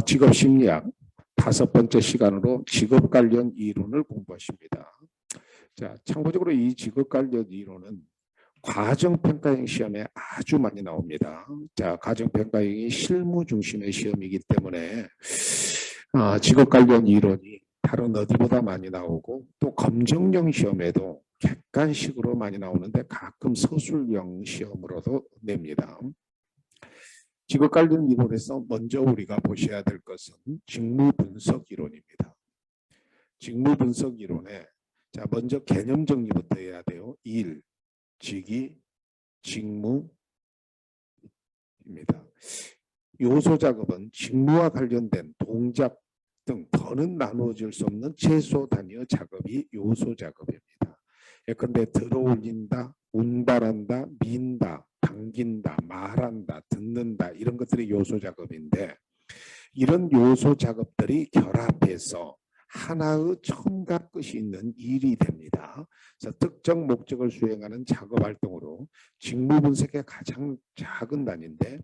직업 심리학 5번째 시간으로 직업 관련 이론을 공부하십니다. 자, 참고적으로 이 직업 관련 이론은 과정평가형 시험에 아주 많이 나옵니다. 자, 과정평가형이 실무 중심의 시험이기 때문에 직업 관련 이론이 다른 어디보다 많이 나오고, 또 검정형 시험에도 객관식으로 많이 나오는데 가끔 서술형 시험으로도 냅니다. 직업 관련 이론에서 먼저 우리가 보셔야 될 것은 직무 분석 이론입니다. 직무 분석 이론에 자, 먼저 개념 정리부터 해야 돼요. 일, 직위, 직무입니다. 요소 작업은 직무와 관련된 동작 등 더는 나누어질 수 없는 최소 단위의 작업이 요소 작업입니다. 예컨대 들어올린다, 운반한다, 민다, 당긴다, 말한다, 듣는다, 이런 것들이 요소 작업인데, 이런 요소 작업들이 결합해서 하나의 처음과 끝이 있는 일이 됩니다. 그래서 특정 목적을 수행하는 작업 활동으로 직무 분석의 가장 작은 단위인데,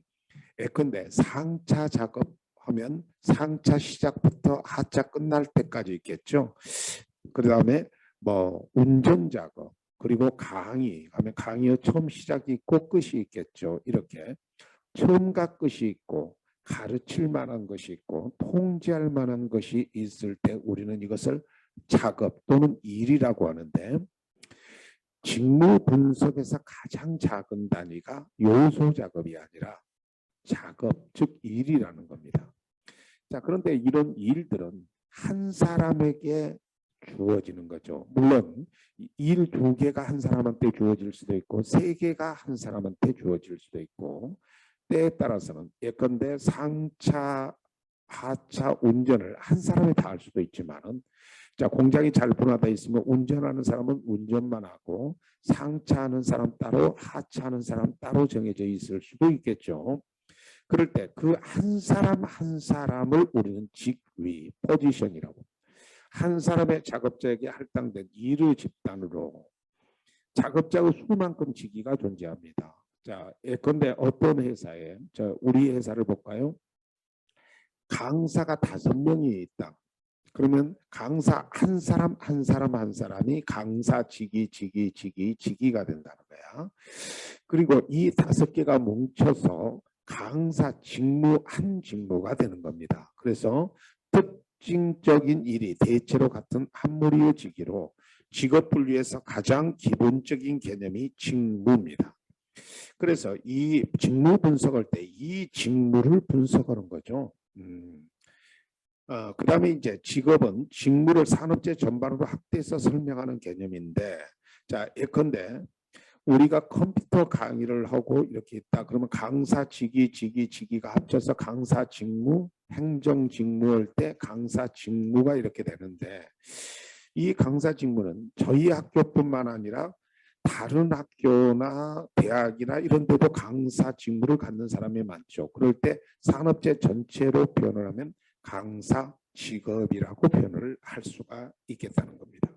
예컨대 상차 작업하면 상차 시작부터 하차 끝날 때까지 있겠죠. 그 다음에 뭐 운전 작업, 그리고 강의 하면 강의의 처음 시작이 있고 끝이 있겠죠. 이렇게 처음과 끝이 있고 가르칠 만한 것이 있고 통제할 만한 것이 있을 때 우리는 이것을 작업 또는 일이라고 하는데, 직무 분석에서 가장 작은 단위가 요소 작업이 아니라 작업, 즉 일이라는 겁니다. 자, 그런데 이런 일들은 한 사람에게 주어지는 거죠. 물론 일 2개가 한 사람한테 주어질 수도 있고 3개가 한 사람한테 주어질 수도 있고, 때에 따라서는 예컨대 상차, 하차, 운전을 한 사람이 다 할 수도 있지만은, 자, 공장이 잘 분화되어 있으면 운전하는 사람은 운전만 하고 상차하는 사람 따로, 하차하는 사람 따로 정해져 있을 수도 있겠죠. 그럴 때 그 한 사람 한 사람을 우리는 직위, 포지션이라고, 한 사람의 작업자에게 할당된 일의 집단으로 작업자의 수만큼 직위가 존재합니다. 자, 예컨대 어떤 회사에, 우리 회사를 볼까요? 강사가 5명이 있다. 그러면 강사 한 사람 한 사람 한 사람이 강사 직위가 된다는 거야. 그리고 이 5개가 뭉쳐서 강사 직무 한 직무가 되는 겁니다. 그래서 특징적인 일이 대체로 같은 한 무리의 직위로 직업 분류에서 가장 기본적인 개념이 직무입니다. 그래서 이 직무 분석할 때 이 직무를 분석하는 거죠. 그 다음에 이제 직업은 직무를 산업재 전반으로 확대해서 설명하는 개념인데, 자, 예컨대 우리가 컴퓨터 강의를 하고 이렇게 있다. 그러면 강사 직위가 합쳐서 강사 직무, 행정 직무할 때 강사 직무가 이렇게 되는데, 이 강사 직무는 저희 학교뿐만 아니라 다른 학교나 대학이나 이런 데도 강사 직무를 갖는 사람이 많죠. 그럴 때 산업재 전체로 표현을 하면 강사 직업이라고 표현을 할 수가 있겠다는 겁니다.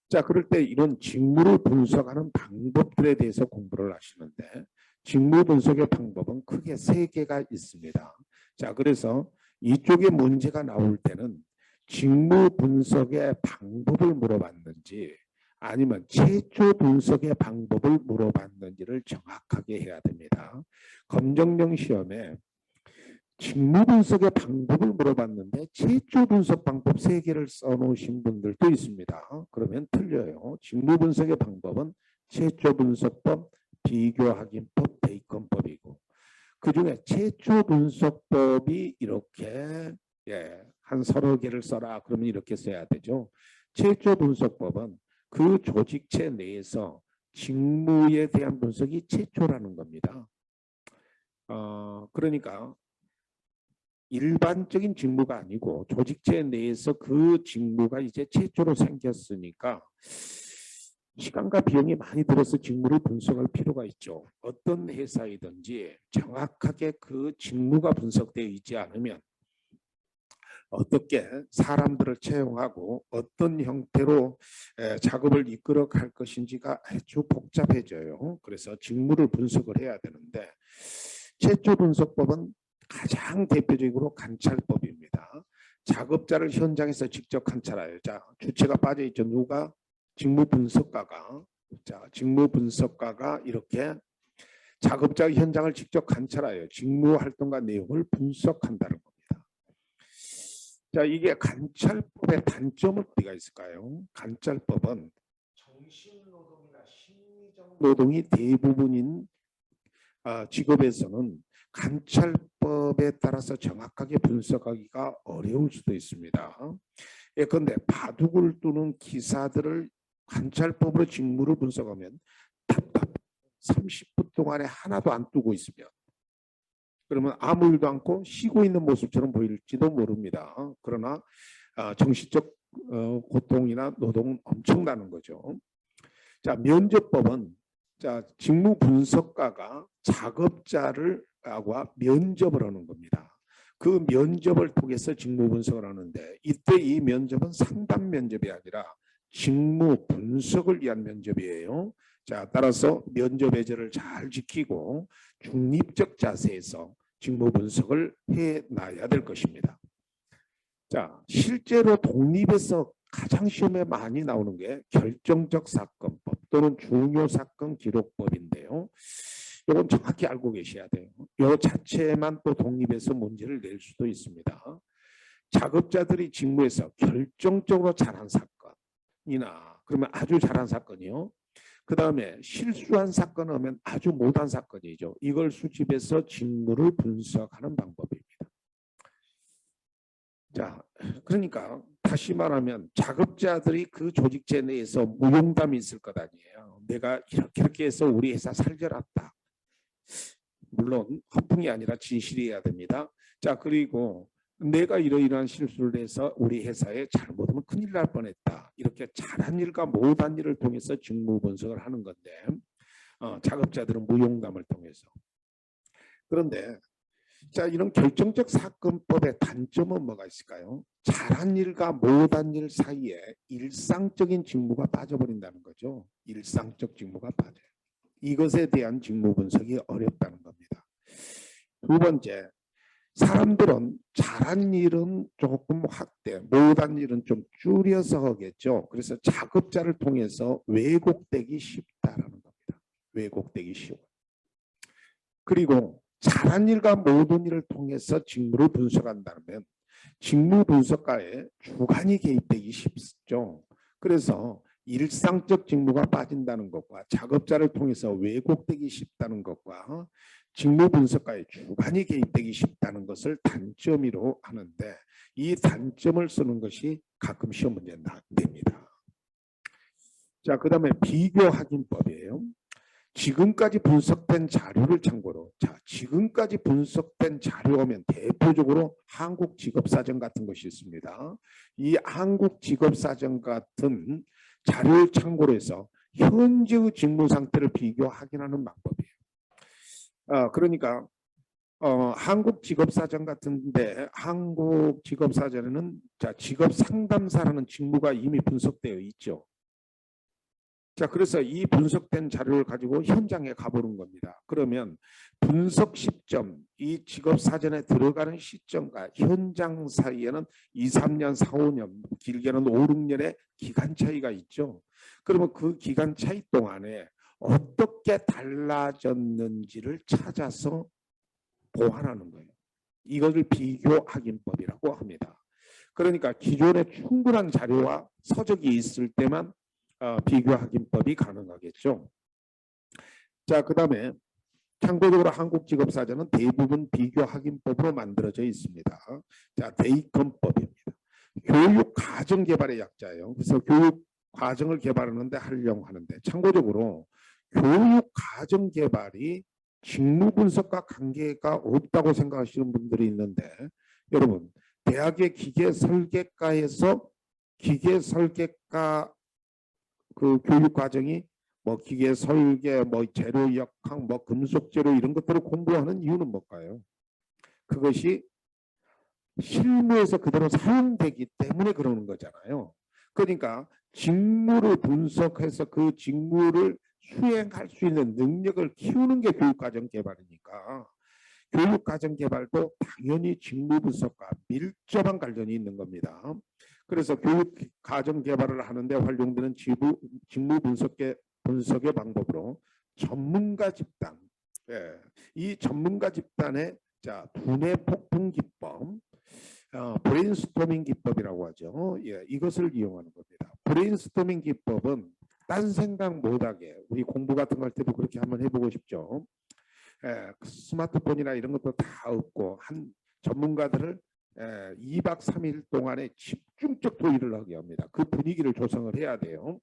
자, 그럴 때 이런 직무를 분석하는 방법들에 대해서 공부를 하시는데, 직무 분석의 방법은 크게 3개가 있습니다. 자, 그래서 이쪽에 문제가 나올 때는 직무 분석의 방법을 물어봤는지 아니면 최초 분석의 방법을 물어봤는지를 정확하게 해야 됩니다. 검정형 시험에 직무 분석의 방법을 물어봤는데 최초 분석 방법 3개를 써놓으신 분들도 있습니다. 그러면 틀려요. 직무 분석의 방법은 최초 분석법, 비교 확인법, 대입권법이고, 그중에 최초 분석법이 이렇게 한 서너 개를 써라 그러면 이렇게 써야 되죠. 최초 분석법은 그 조직체 내에서 직무에 대한 분석이 최초라는 겁니다. 그러니까 일반적인 직무가 아니고 조직체 내에서 그 직무가 이제 최초로 생겼으니까 시간과 비용이 많이 들어서 직무를 분석할 필요가 있죠. 어떤 회사이든지 정확하게 그 직무가 분석되어 있지 않으면 어떻게 사람들을 채용하고 어떤 형태로 작업을 이끌어 갈 것인지가 아주 복잡해져요. 그래서 직무를 분석을 해야 되는데, 최초 분석법은 가장 대표적으로 관찰법입니다. 작업자를 현장에서 직접 관찰하여, 자, 주체가 빠져 있죠. 누가? 직무 분석가가. 자, 직무 분석가가 이렇게 작업자 현장을 직접 관찰하여 직무 활동과 내용을 분석한다는 겁니다. 자, 이게 관찰법의 단점은 어디가 있을까요? 관찰법은 정신노동이나 심리적 노동이 대부분인 직업에서는 관찰법에 따라서 정확하게 분석하기가 어려울 수도 있습니다. 예컨대 바둑을 두는 기사들을 관찰법으로 직무를 분석하면 답답 30분 동안에 하나도 안 뜨고 있으면 그러면 아무 일도 않고 쉬고 있는 모습처럼 보일지도 모릅니다. 그러나 정신적 고통이나 노동은 엄청나는 거죠. 자, 면접법은 자, 직무 분석가가 작업자를 면접을 하는 겁니다. 그 면접을 통해서 직무 분석을 하는데 이때 이 면접은 상담 면접이 아니라 직무 분석을 위한 면접이에요. 자, 따라서 면접 예절을 잘 지키고 중립적 자세에서 직무 분석을 해놔야 될 것입니다. 자, 실제로 독립에서 가장 시험에 많이 나오는 게 결정적 사건법 또는 중요 사건 기록법인데요. 이건 정확히 알고 계셔야 돼요. 이 자체만 또 독립에서 문제를 낼 수도 있습니다. 작업자들이 직무에서 결정적으로 잘한 사건이나 그러면 아주 잘한 사건이요. 그 다음에 실수한 사건을 하면 아주 못한 사건이죠. 이걸 수집해서 직무를 분석하는 방법입니다. 자, 그러니까 다시 말하면 작업자들이 그 조직체 내에서 무용담이 있을 것 아니에요. 내가 이렇게 해서 우리 회사 살려놨다. 물론 허풍이 아니라 진실이어야 됩니다. 자, 그리고 내가 이러이러한 실수를 해서 우리 회사에 잘못하면 큰일 날 뻔했다. 이렇게 잘한 일과 못한 일을 통해서 직무 분석을 하는 건데 작업자들은 무용담을 통해서. 그런데 자, 이런 결정적 사건법의 단점은 뭐가 있을까요? 잘한 일과 못한 일 사이에 일상적인 직무가 빠져버린다는 거죠. 일상적 직무가 빠져요. 이것에 대한 직무 분석이 어렵다는 겁니다. 두 번째, 사람들은 잘한 일은 조금 확대, 못한 일은 좀 줄여서 하겠죠. 그래서 작업자를 통해서 왜곡되기 쉽다라는 겁니다. 왜곡되기 쉬워. 그리고 잘한 일과 모든 일을 통해서 직무를 분석한다면 직무 분석가의 주관이 개입되기 쉽죠. 그래서 일상적 직무가 빠진다는 것과 작업자를 통해서 왜곡되기 쉽다는 것과 직무 분석가의 주관이 개입되기 쉽다는 것을 단점으로 하는데 이 단점을 쓰는 것이 가끔 시험 문제에 됩니다. 자, 그 다음에 비교 확인법이에요. 지금까지 분석된 자료를 참고로 지금까지 분석된 자료면 대표적으로 한국직업사전 같은 것이 있습니다. 이 한국직업사전 같은 자료를 참고로 해서 현재의 직무 상태를 비교 확인하는 방법이에요. 그러니까 한국직업사전 같은데 한국직업사전에는 직업상담사라는 직무가 이미 분석되어 있죠. 자, 그래서 이 분석된 자료를 가지고 현장에 가보는 겁니다. 그러면 분석 시점, 이 직업사전에 들어가는 시점과 현장 사이에는 2, 3년, 4, 5년, 길게는 5, 6년의 기간 차이가 있죠. 그러면 그 기간 차이 동안에 어떻게 달라졌는지를 찾아서 보완하는 거예요. 이것을 비교 확인법이라고 합니다. 그러니까 기존에 충분한 자료와 서적이 있을 때만 비교 확인법이 가능하겠죠. 자, 그 다음에 참고적으로 한국직업사전은 대부분 비교 확인법으로 만들어져 있습니다. 자, 대입헌법입니다. 교육 과정 개발의 약자예요. 그래서 교육 과정을 개발하는데 활용하는데 참고적으로 교육 과정 개발이 직무 분석과 관계가 없다고 생각하시는 분들이 있는데 여러분 대학의 기계 설계과에서 기계 설계과 그 교육 과정이 뭐 기계 설계, 뭐 재료 역학, 뭐 금속 재료 이런 것들을 공부하는 이유는 뭘까요? 그것이 실무에서 그대로 사용되기 때문에 그러는 거잖아요. 그러니까 직무를 분석해서 그 직무를 수행할 수 있는 능력을 키우는 게 교육과정 개발이니까 교육과정개발도 당연히 직무분석과 밀접한 관련이 있는 겁니다. 그래서 교육과정개발을 하는데 활용되는 직무분석의 방법으로 전문가 집단, 이 전문가 집단의 두뇌 폭풍 기법, 브레인스토밍 기법이라고 하죠. 이것을 이용하는 겁니다. 브레인스토밍 기법은 딴 생각 못하게, 우리 공부 같은 거 할 때도 그렇게 한번 해보고 싶죠. 스마트폰이나 이런 것도 다 없고 한 전문가들을 2박 3일 동안에 집중적 토의를 하게 합니다. 그 분위기를 조성을 해야 돼요.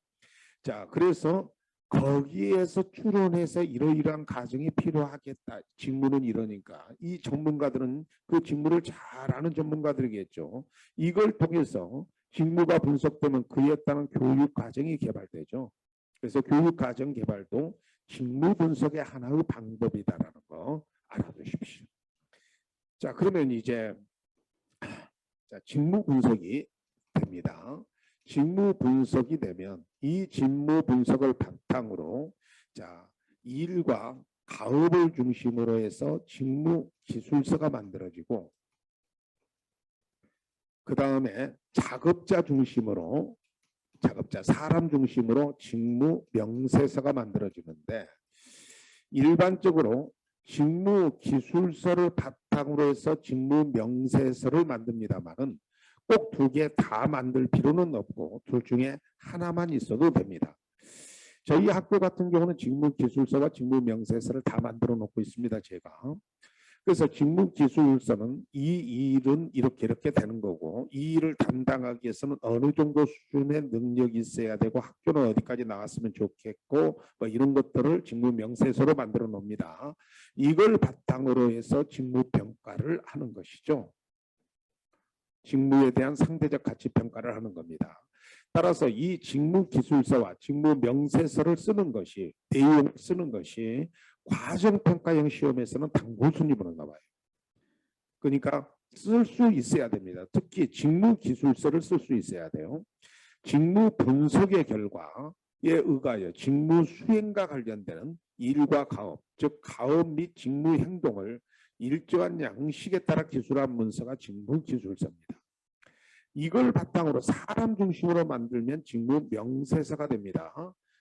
자, 그래서 거기에서 추론해서 이러이러한 과정이 필요하겠다. 직무는 이러니까 이 전문가들은 그 직무를 잘 아는 전문가들이겠죠. 이걸 통해서 직무가 분석되면 그에 따른 교육 과정이 개발되죠. 그래서 교육 과정 개발도 직무 분석의 하나의 방법이다라는 거 알아두십시오. 자, 그러면 이제 직무 분석이 됩니다. 직무 분석이 되면 이 직무 분석을 바탕으로 일과 가업을 중심으로 해서 직무 기술서가 만들어지고, 그 다음에 작업자 중심으로, 사람 중심으로 직무 명세서가 만들어지는데, 일반적으로 직무 기술서를 바탕으로 해서 직무 명세서를 만듭니다만은 꼭 두 개 다 만들 필요는 없고 둘 중에 하나만 있어도 됩니다. 저희 학교 같은 경우는 직무 기술서와 직무 명세서를 다 만들어 놓고 있습니다, 제가. 그래서 직무 기술서는 이 일은 이렇게 되는 거고, 이 일을 담당하기 위해서는 어느 정도 수준의 능력이 있어야 되고, 학교는 어디까지 나왔으면 좋겠고, 뭐 이런 것들을 직무 명세서로 만들어 놓습니다. 이걸 바탕으로 해서 직무 평가를 하는 것이죠. 직무에 대한 상대적 가치 평가를 하는 겁니다. 따라서 이 직무 기술서와 직무 명세서를 쓰는 것이, 내용을 쓰는 것이 과정평가형 시험에서는 당구 순위로 나와요. 그러니까 쓸 수 있어야 됩니다. 특히 직무 기술서를 쓸 수 있어야 돼요. 직무 분석의 결과에 의하여 직무 수행과 관련되는 일과 가업, 즉 가업 및 직무 행동을 일정한 양식에 따라 기술한 문서가 직무 기술서입니다. 이걸 바탕으로 사람 중심으로 만들면 직무 명세서가 됩니다.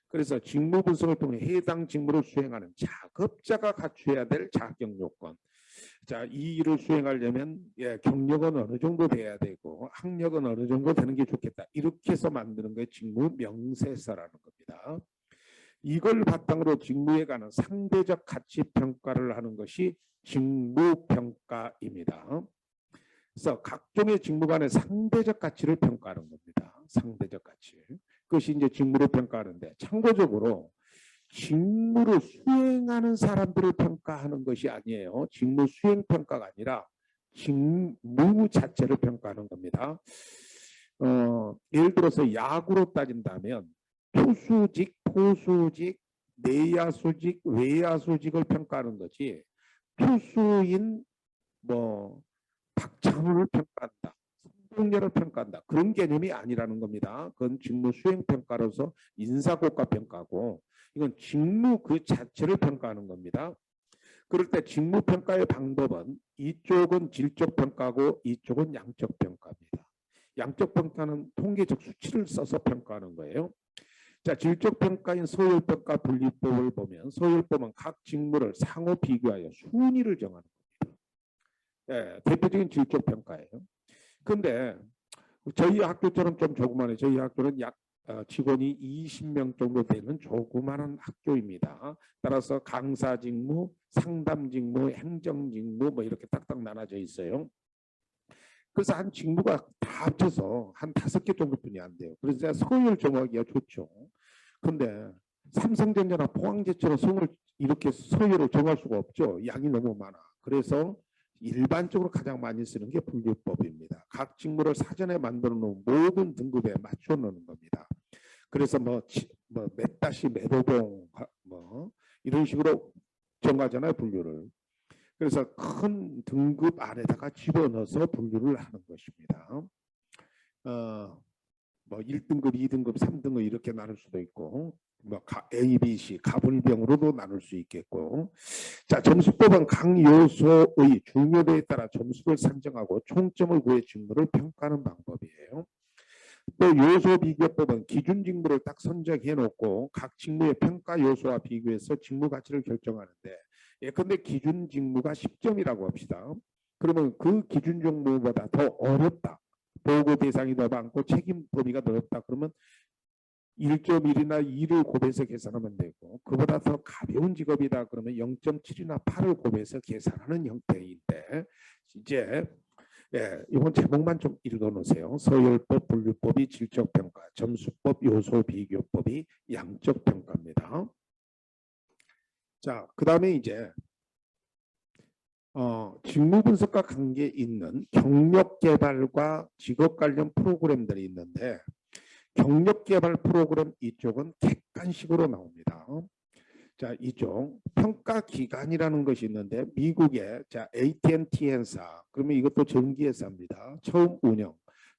그래서 직무 분석을 통해 해당 직무를 수행하는 작업자가 갖춰야 될 자격 요건. 자, 이 일을 수행하려면 경력은 어느 정도 돼야 되고 학력은 어느 정도 되는 게 좋겠다. 이렇게 해서 만드는 게 직무 명세서라는 겁니다. 이걸 바탕으로 직무에 관한 상대적 가치 평가를 하는 것이 직무평가입니다. 그래서 각종의 직무 간의 상대적 가치를 평가하는 겁니다. 상대적 가치. 그것이 이제 직무를 평가하는데, 참고적으로 직무를 수행하는 사람들을 평가하는 것이 아니에요. 직무 수행 평가가 아니라 직무 자체를 평가하는 겁니다. 예를 들어서 야구로 따진다면 투수직, 포수직, 내야수직, 외야수직을 평가하는 거지, 투수인 박찬호를 평가한다, 성공률을 평가한다, 그런 개념이 아니라는 겁니다. 그건 직무 수행 평가로서 인사고과 평가고, 이건 직무 그 자체를 평가하는 겁니다. 그럴 때 직무 평가의 방법은 이쪽은 질적 평가고 이쪽은 양적 평가입니다. 양적 평가는 통계적 수치를 써서 평가하는 거예요. 자, 질적 평가인 서열평가 분리법을 보면, 서열법은 각 직무를 상호 비교하여 순위를 정하는 겁니다. 대표적인 질적 평가예요. 그런데 저희 학교처럼 좀 조그마해요. 저희 학교는 약 직원이 20명 정도 되는 조그마한 학교입니다. 따라서 강사 직무, 상담 직무, 행정 직무 뭐 이렇게 딱딱 나눠져 있어요. 그래서 한 직무가 다 합쳐서 한 5개 정도뿐이 안 돼요. 그래서 서열 정하기가 좋죠. 그런데 삼성전자나 포항제처럼 이렇게 서열을 정할 수가 없죠. 양이 너무 많아. 그래서 일반적으로 가장 많이 쓰는 게 분류법입니다. 각 직무를 사전에 만들어 놓은 모든 등급에 맞춰 놓는 겁니다. 그래서 몇 다시 몇 호봉 이런 식으로 정하잖아요, 분류를. 그래서 큰 등급 안에다가 집어넣어서 분류를 하는 것입니다. 1등급, 2등급, 3등급 이렇게 나눌 수도 있고, 뭐 A, B, C 가불병으로도 나눌 수 있겠고, 자 점수법은 각 요소의 중요도에 따라 점수를 산정하고 총점을 구해 직무를 평가하는 방법이에요. 또 요소 비교법은 기준 직무를 딱 선정해 놓고 각 직무의 평가 요소와 비교해서 직무 가치를 결정하는데, 예컨대 기준 직무가 10점이라고 합시다. 그러면 그 기준 직무보다 더 어렵다, 보고 대상이 더 많고 책임 범위가 넓다, 그러면 1.1이나 2를 곱해서 계산하면 되고, 그보다 더 가벼운 직업이다 그러면 0.7이나 8을 곱해서 계산하는 형태인데, 이제 이번 제목만 좀 읽어놓으세요. 서열법, 분류법이 질적평가, 점수법, 요소비교법이 양적평가입니다. 자, 그 다음에 이제 직무분석과 관계 있는 경력개발과 직업 관련 프로그램들이 있는데, 경력개발 프로그램 이쪽은 객관식으로 나옵니다. 자, 이쪽 평가기관이라는 것이 있는데, 미국의 자 AT&T 회사, 그러면 이것도 전기회사입니다. 처음 운영,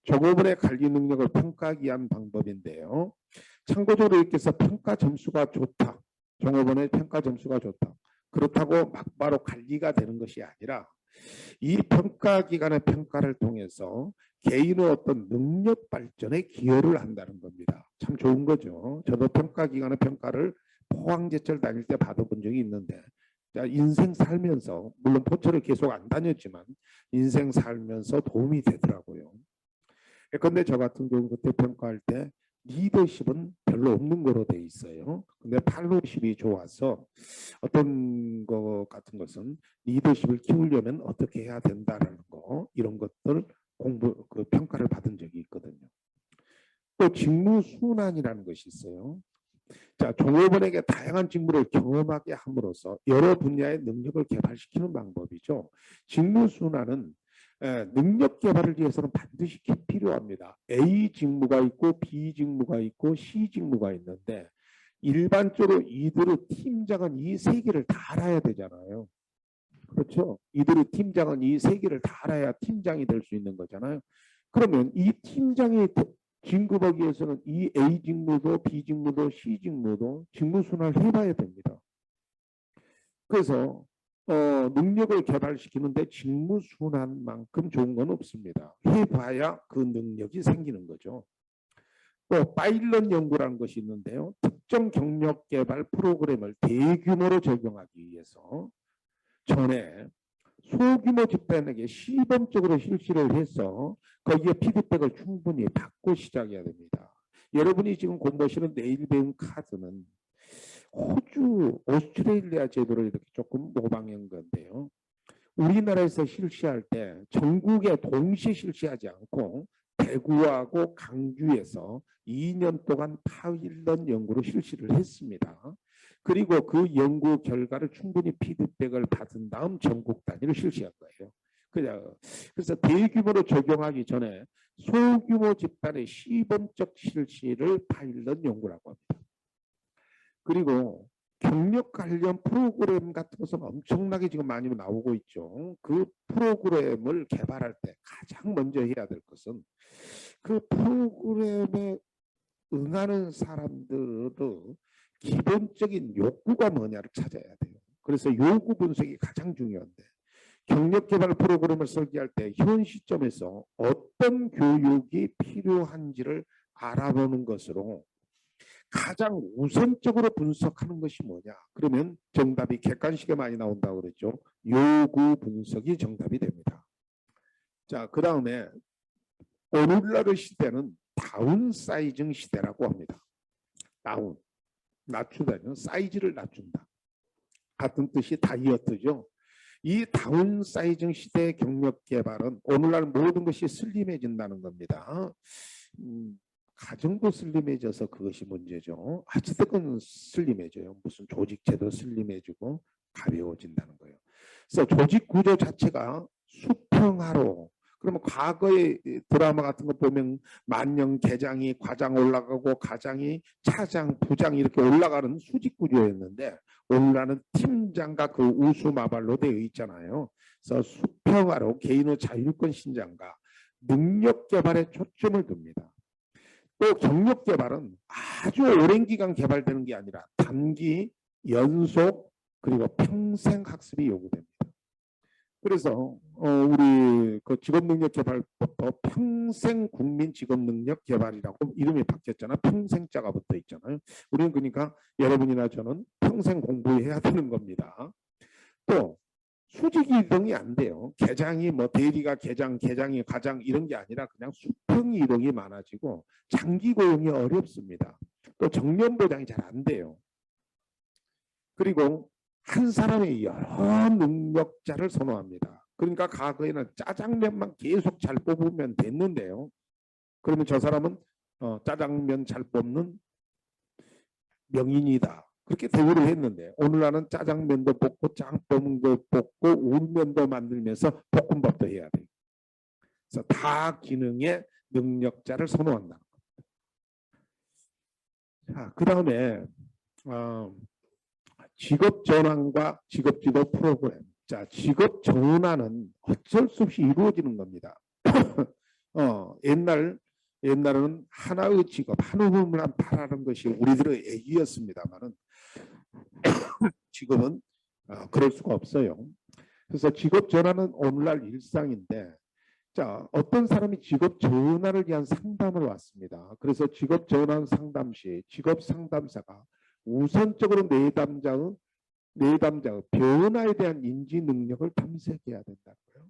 종업원의 관리 능력을 평가하기 위한 방법인데요. 참고적으로 이렇게 해서 평가 점수가 좋다, 종업원의 평가 점수가 좋다, 그렇다고 막바로 관리가 되는 것이 아니라, 이 평가기관의 평가를 통해서 개인의 어떤 능력 발전에 기여를 한다는 겁니다. 참 좋은 거죠. 저도 평가기관의 평가를 포항제철 다닐 때 받아본 적이 있는데, 인생 살면서, 물론 포철을 계속 안 다녔지만 인생 살면서 도움이 되더라고요. 그런데 저 같은 경우 그때 평가할 때 리더십은 별로 없는 거로 돼 있어요. 근데 팔로우십이 좋아서, 어떤 것 같은 것은 리더십을 키우려면 어떻게 해야 된다라는 거, 이런 것들 그 평가를 받은 적이 있거든요. 또 직무 순환이라는 것이 있어요. 자, 종업원에게 다양한 직무를 경험하게 함으로써 여러 분야의 능력을 개발시키는 방법이죠. 직무 순환은 능력 개발을 위해서는 반드시 필요합니다. A 직무가 있고 B 직무가 있고 C 직무가 있는데, 일반적으로 이들의 팀장은 이 세 개를 다 알아야 되잖아요. 그렇죠? 이들의 팀장은 이 세 개를 다 알아야 팀장이 될 수 있는 거잖아요. 그러면 이 팀장이 진급하기 위해서는 이 A 직무도 B 직무도 C 직무도 직무 순환을 해봐야 됩니다. 그래서 능력을 개발시키는데 직무 순환만큼 좋은 건 없습니다. 해봐야 그 능력이 생기는 거죠. 또 파일럿 연구라는 것이 있는데요. 특정 경력 개발 프로그램을 대규모로 적용하기 위해서 전에 소규모 집단에게 시범적으로 실시를 해서 거기에 피드백을 충분히 받고 시작해야 됩니다. 여러분이 지금 공부하시는 내일 배움 카드는 호주, 오스트레일리아 제도를 이렇게 조금 모방한 건데요. 우리나라에서 실시할 때 전국에 동시에 실시하지 않고 대구하고 강주에서 2년 동안 파일럿 연구를 실시를 했습니다. 그리고 그 연구 결과를 충분히 피드백을 받은 다음 전국 단위로 실시한 거예요. 그래서 대규모로 적용하기 전에 소규모 집단의 시범적 실시를 파일럿 연구라고 합니다. 그리고 경력 관련 프로그램 같은 것은 엄청나게 지금 많이 나오고 있죠. 그 프로그램을 개발할 때 가장 먼저 해야 될 것은 그 프로그램에 응하는 사람들의 기본적인 욕구가 뭐냐를 찾아야 돼요. 그래서 요구 분석이 가장 중요한데, 경력 개발 프로그램을 설계할 때 현 시점에서 어떤 교육이 필요한지를 알아보는 것으로 가장 우선적으로 분석하는 것이 뭐냐, 그러면 정답이 객관식에 많이 나온다고 그랬죠. 요구 분석이 정답이 됩니다. 자, 그 다음에 오늘날의 시대는 다운사이징 시대라고 합니다. 다운, 낮추다는 사이즈를 낮춘다, 같은 뜻이 다이어트죠. 이 다운사이징 시대의 경력 개발은 오늘날 모든 것이 슬림해진다는 겁니다. 가정도 슬림해져서 그것이 문제죠. 어찌됐건 슬림해져요. 무슨 조직체도 슬림해지고 가벼워진다는 거예요. 그래서 조직 구조 자체가 수평화로, 그러면 과거의 드라마 같은 거 보면 만령 계장이 과장 올라가고 과장이 차장, 부장 이렇게 올라가는 수직 구조였는데, 오늘날은 팀장과 그 우수마발로 되어 있잖아요. 그래서 수평화로 개인의 자율권 신장과 능력 개발에 초점을 둡니다. 또 경력 개발은 아주 오랜 기간 개발되는 게 아니라 단기, 연속, 그리고 평생 학습이 요구됩니다. 그래서 우리 그 직업능력개발부터 평생 국민 직업능력개발이라고 이름이 바뀌었잖아. 평생자가 붙어 있잖아요. 우리는 그러니까 여러분이나 저는 평생 공부해야 되는 겁니다. 또 수직 이동이 안 돼요. 계장이 뭐 대리가 계장, 계장이 과장 이런 게 아니라 그냥 수평 이동이 많아지고 장기 고용이 어렵습니다. 또 정년 보장이 잘 안 돼요. 그리고 한 사람의 여러 능력자를 선호합니다. 그러니까 과거에는 짜장면만 계속 잘 뽑으면 됐는데요. 그러면 저 사람은 짜장면 잘 뽑는 명인이다. 그렇게 대우를 했는데 오늘날은 짜장면도 뽑고 짬뽕도 뽑고 울면도 만들면서 볶음밥도 해야 돼요. 그래서 다 기능의 능력자를 선호한다. 자, 그 다음에 직업 전환과 직업 지도 프로그램. 자, 직업 전환은 어쩔 수 없이 이루어지는 겁니다. 옛날에는 하나의 직업, 한 우물만 바라는 것이 우리들의 애기였습니다만은 지금은 그럴 수가 없어요. 그래서 직업 전환은 오늘날 일상인데, 자, 어떤 사람이 직업 전환을 위한 상담을 왔습니다. 그래서 직업 전환 상담 시 직업 상담사가 우선적으로 내담자의 변화에 대한 인지 능력을 탐색해야 된다고요.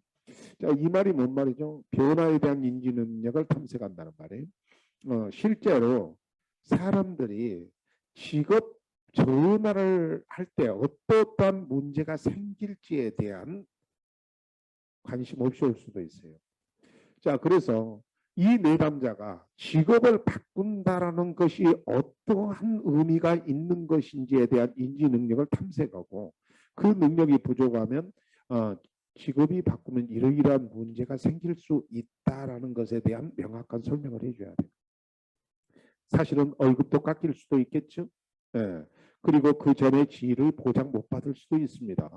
자, 이 말이 뭔 말이죠? 변화에 대한 인지 능력을 탐색한다는 말이에요. 실제로 사람들이 직업 전환을 할 때 어떠한 문제가 생길지에 대한 관심 없이 올 수도 있어요. 자, 그래서 이 내담자가 직업을 바꾼다라는 것이 어떠한 의미가 있는 것인지에 대한 인지 능력을 탐색하고 그 능력이 부족하면 직업이 바꾸면 이러이러한 문제가 생길 수 있다라는 것에 대한 명확한 설명을 해줘야 돼요. 사실은 월급도 깎일 수도 있겠죠. 예. 그리고 그 전에 지위를 보장 못 받을 수도 있습니다.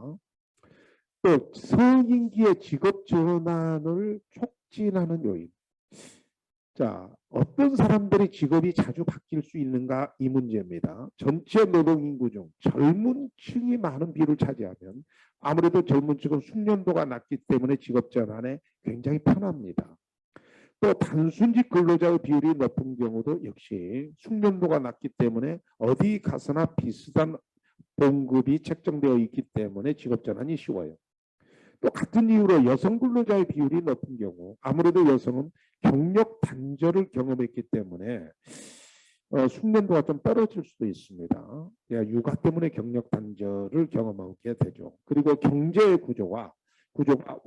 또 성인기의 직업 전환을 촉진하는 요인. 자, 어떤 사람들이 직업이 자주 바뀔 수 있는가 이 문제입니다. 전체 노동인구 중 젊은 층이 많은 비율을 차지하면 아무래도 젊은 층은 숙련도가 낮기 때문에 직업 전환에 굉장히 편합니다. 또 단순직 근로자의 비율이 높은 경우도 역시 숙련도가 낮기 때문에 어디 가서나 비슷한 봉급이 책정되어 있기 때문에 직업 전환이 쉬워요. 또 같은 이유로 여성 근로자의 비율이 높은 경우 아무래도 여성은 경력 단절을 경험했기 때문에 숙련도가 좀 떨어질 수도 있습니다. 육아 때문에 경력 단절을 경험하게 되죠. 그리고 경제의 구조가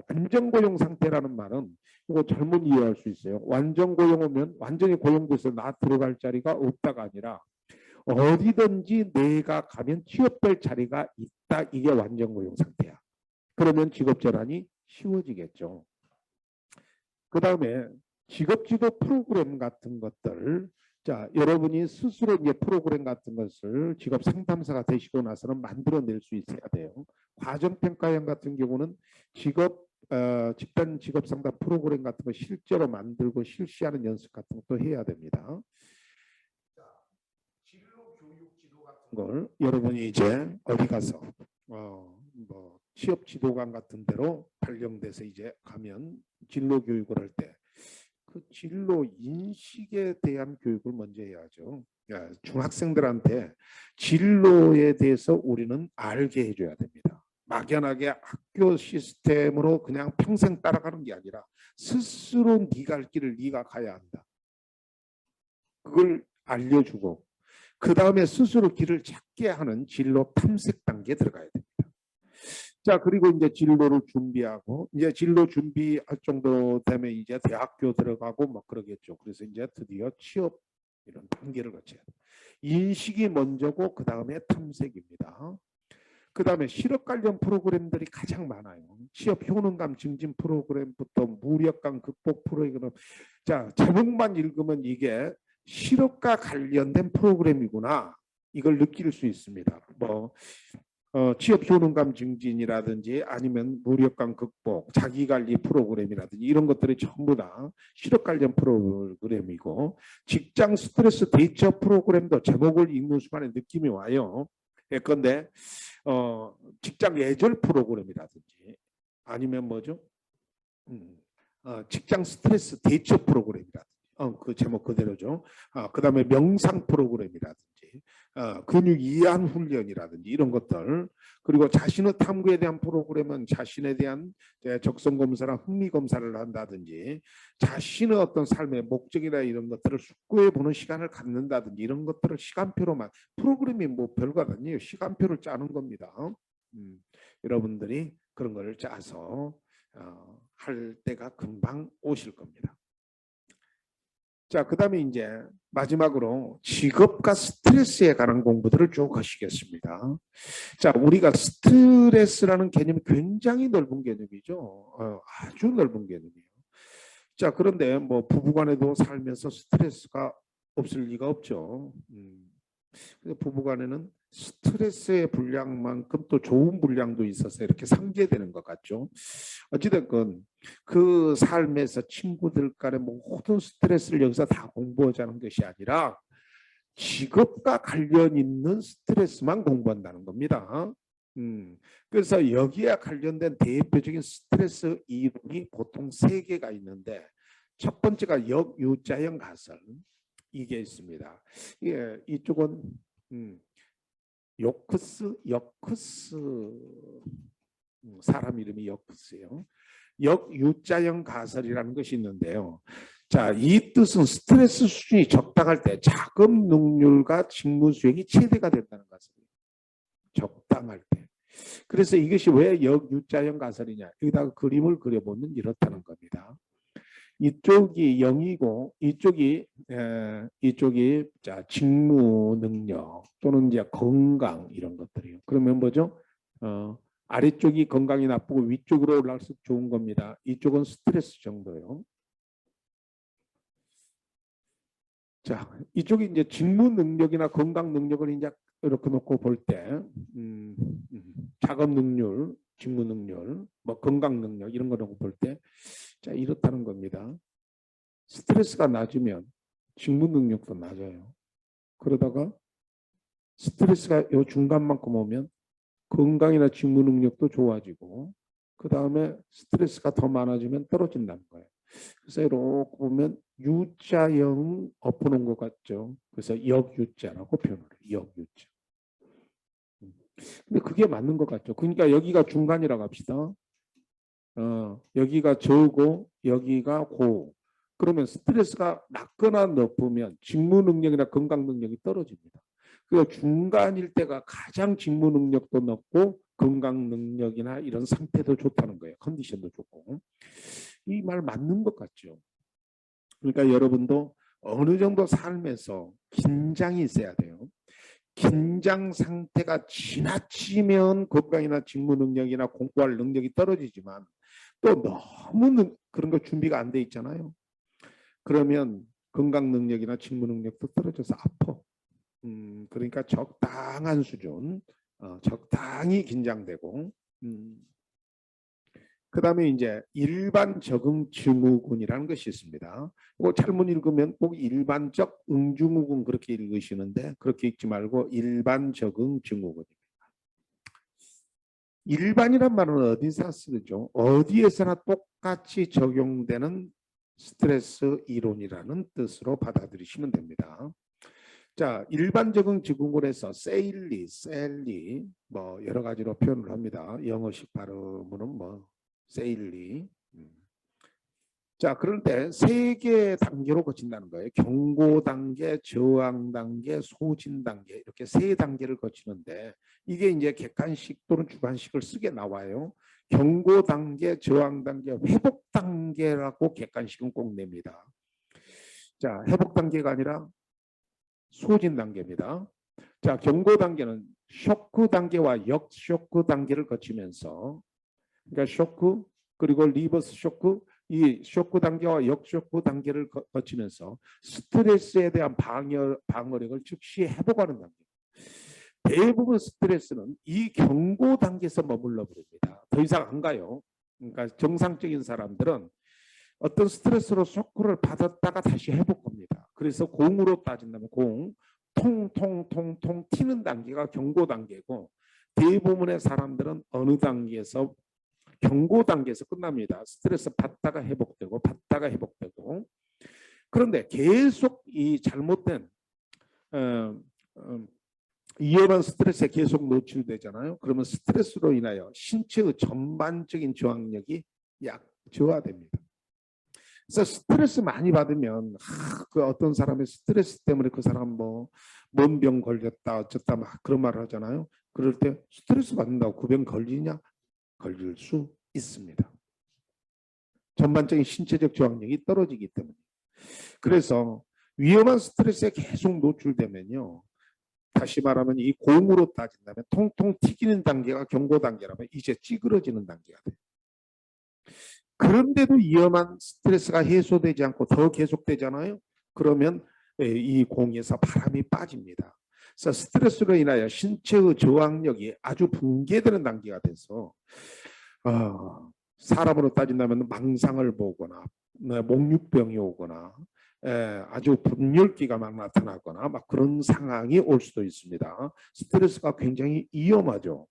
완전 고용 상태라는 말은 이거 잘못 이해할 수 있어요. 완전 고용 오면 완전히 고용돼서 나 들어갈 자리가 없다가 아니라 어디든지 내가 가면 취업될 자리가 있다. 이게 완전 고용 상태야. 그러면 직업 전환이 쉬워지겠죠. 그 다음에 직업 지도 프로그램 같은 것들, 자, 여러분이 스스로 이제 프로그램 같은 것을 직업 상담사가 되시고 나서는 만들어낼 수 있어야 돼요. 과정평가형 같은 경우는 집단 직업 상담 프로그램 같은 거 실제로 만들고 실시하는 연습 같은 것도 해야 됩니다. 진로 교육 지도 같은 걸 여러분이 이제 어디 가서 뭐 취업 지도관 같은 데로 발령돼서 이제 가면 진로 교육을 할 때 그 진로 인식에 대한 교육을 먼저 해야죠. 중학생들한테 진로에 대해서 우리는 알게 해줘야 됩니다. 막연하게 학교 시스템으로 그냥 평생 따라가는 게 아니라 스스로 네 갈 길을 네가 가야 한다. 그걸 알려주고 그 다음에 스스로 길을 찾게 하는 진로 탐색 단계에 들어가야 됩니다. 자, 그리고 이제 진로를 준비하고 이제 진로 준비할 정도 되면 이제 대학교 들어가고 막 그러겠죠. 그래서 이제 드디어 취업 이런 단계를 거쳐야 돼요. 인식이 먼저고 그 다음에 탐색입니다. 그 다음에 실업 관련 프로그램들이 가장 많아요. 취업 효능감 증진 프로그램부터 무력감 극복 프로그램. 자, 제목만 읽으면 이게 실업과 관련된 프로그램이구나. 이걸 느낄 수 있습니다. 뭐 취업 효능감 증진이라든지 아니면 무력감 극복, 자기관리 프로그램이라든지 이런 것들이 전부 다 실업 관련 프로그램이고 직장 스트레스 대처 프로그램도 제목을 읽는 순간에 느낌이 와요. 예컨대 직장 예절 프로그램이라든지 아니면 뭐죠? 직장 스트레스 대처 프로그램이라든지 그 제목 그대로죠. 그다음에 명상 프로그램이라든지 근육 이완 훈련이라든지 이런 것들 그리고 자신의 탐구에 대한 프로그램은 자신에 대한 적성 검사나 흥미 검사를 한다든지 자신의 어떤 삶의 목적이나 이런 것들을 숙고해 보는 시간을 갖는다든지 이런 것들을 시간표로만 프로그램이 뭐 별거 아니에요. 시간표를 짜는 겁니다. 여러분들이 그런 거를 짜서 할 때가 금방 오실 겁니다. 자, 그 다음에 이제 마지막으로 직업과 스트레스에 관한 공부들을 쭉 하시겠습니다. 자, 우리가 스트레스라는 개념이 굉장히 넓은 개념이죠. 아주 넓은 개념이에요. 자, 그런데 뭐 부부간에도 살면서 스트레스가 없을 리가 없죠. 부부간에는 스트레스의 분량만큼 또 좋은 분량도 있어서 이렇게 상쇄되는 것 같죠. 어찌됐건 그 삶에서 친구들 간의 모든 스트레스를 여기서 다 공부하자는 것이 아니라 직업과 관련 있는 스트레스만 공부한다는 겁니다. 그래서 여기에 관련된 대표적인 스트레스 이론이 보통 3개가 있는데 첫 번째가 역유자형 가설 이게 있습니다. 이쪽은 여크스 사람 이름이 여크스예요. 역유자형 가설이라는 것이 있는데요. 자, 이 뜻은 스트레스 수준이 적당할 때 작업 능률과 직무 수행이 최대가 된다는 가설이에요. 적당할 때. 그래서 이것이 왜 역유자형 가설이냐? 여기다가 그림을 그려보면 이렇다는 겁니다. 이쪽이 0이고 이쪽이 자 직무 능력 또는 이제 건강 이런 것들이요. 그러면 뭐죠? 아래쪽이 건강이 나쁘고 위쪽으로 올라갈수록 좋은 겁니다. 이쪽은 스트레스 정도요. 자, 이쪽이 이제 직무 능력이나 건강 능력을 이제 이렇게 놓고 볼 때, 작업 능률, 직무 능률, 뭐 건강 능력 이런 거 놓고 볼 때, 자 이렇다는 겁니다. 스트레스가 낮으면 직무 능력도 낮아요. 그러다가 스트레스가 이 중간만큼 오면 건강이나 직무 능력도 좋아지고 그 다음에 스트레스가 더 많아지면 떨어진다는 거예요. 그래서 이렇게 보면 U자형 엎어놓은 것 같죠. 그래서 역유자라고 표현을 해요. 역유자. 근데 그게 맞는 것 같죠. 그러니까 여기가 중간이라고 합시다. 여기가 저고 여기가 고. 그러면 스트레스가 낮거나 높으면 직무 능력이나 건강 능력이 떨어집니다. 그리고 중간일 때가 가장 직무 능력도 높고 건강 능력이나 이런 상태도 좋다는 거예요. 컨디션도 좋고. 이 말 맞는 것 같죠. 그러니까 여러분도 어느 정도 삶에서 긴장이 있어야 돼요. 긴장 상태가 지나치면 건강이나 직무 능력이나 공부할 능력이 떨어지지만 또 너무 그런 거 준비가 안 돼 있잖아요. 그러면 건강 능력이나 직무 능력도 떨어져서 아파. 그러니까 적당한 수준, 적당히 긴장되고, 그 다음에 이제 일반 적응 증후군이라는 것이 있습니다. 이거 잘못 읽으면 꼭 일반적 응증후군 그렇게 읽으시는데 그렇게 읽지 말고 일반 적응 증후군입니다. 일반이란 말은 어디서 쓰죠? 어디에서나 똑같이 적용되는 스트레스 이론이라는 뜻으로 받아들이시면 됩니다. 자, 일반적인 증후군에서 셀리, 뭐 여러 가지로 표현을 합니다. 영어식 발음으로는 뭐 세일리. 자, 그런데 3개의 단계로 거친다는 거예요. 경고 단계, 저항 단계, 소진 단계 이렇게 3단계를 거치는데 이게 이제 객관식 또는 주관식을 쓰게 나와요. 경고 단계, 저항 단계, 회복 단계라고 객관식은 꼭 냅니다. 자, 회복 단계가 아니라 소진 단계입니다. 자, 경고 단계는 쇼크 단계와 역쇼크 단계를 거치면서 그러니까 쇼크 그리고 리버스 쇼크 이 쇼크 단계와 역쇼크 단계를 거치면서 스트레스에 대한 방어력을 즉시 회복하는 단계. 대부분 스트레스는 이 경고 단계에서 머물러 버립니다. 더 이상 안 가요. 그러니까 정상적인 사람들은 어떤 스트레스로 쇼크를 받았다가 다시 회복합니다. 그래서 공으로 따진다면 공, 통통통통 튀는 단계가 경고 단계고, 대부분의 사람들은 어느 단계에서 경고 단계에서 끝납니다. 스트레스 받다가 회복되고 받다가 회복되고. 그런데 계속 이 잘못된 위험한 스트레스에 계속 노출되잖아요. 그러면 스트레스로 인하여 신체의 전반적인 저항력이 저하됩니다. 그래서 스트레스 많이 받으면 그 어떤 사람의 스트레스 때문에 그 사람 뭐 뭔 병 걸렸다 어쩌다 막 그런 말을 하잖아요. 그럴 때 스트레스 받는다고 그 병 걸리냐? 걸릴 수 있습니다. 전반적인 신체적 저항력이 떨어지기 때문에. 그래서 위험한 스트레스에 계속 노출되면요, 다시 말하면 이 공으로 따진다면 통통 튀기는 단계가 경고 단계라면 이제 찌그러지는 단계가 돼요. 그런데도 위험한 스트레스가 해소되지 않고 더 계속되잖아요. 그러면 이 공에서 바람이 빠집니다. 그래서 스트레스로 인하여 신체의 저항력이 아주 붕괴되는 단계가 돼서 사람으로 따진다면 망상을 보거나 목류병이 오거나 아주 분열기가 막 나타나거나 막 그런 상황이 올 수도 있습니다. 스트레스가 굉장히 위험하죠.